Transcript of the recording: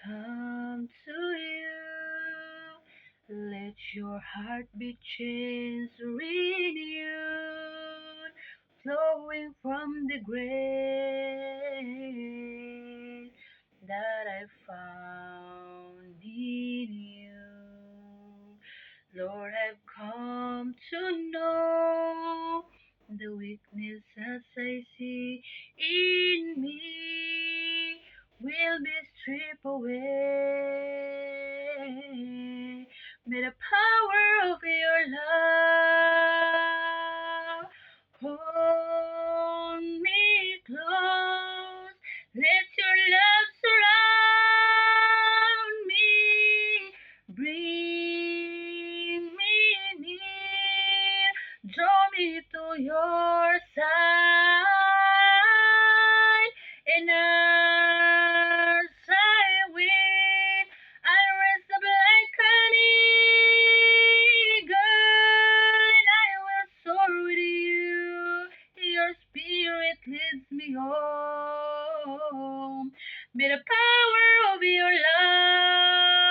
come to you. Let your heart be changed, renewed, flowing from the grace that I found in you. Lord, I've come to know the weaknesses I see in me will be stripped away. May the power of your love hold me close. Let your love surround me. Bring me near. Draw me to your side. And as I wait, I rise up like an eagle, and I will soar with you. Your spirit leads me home. May the power of your love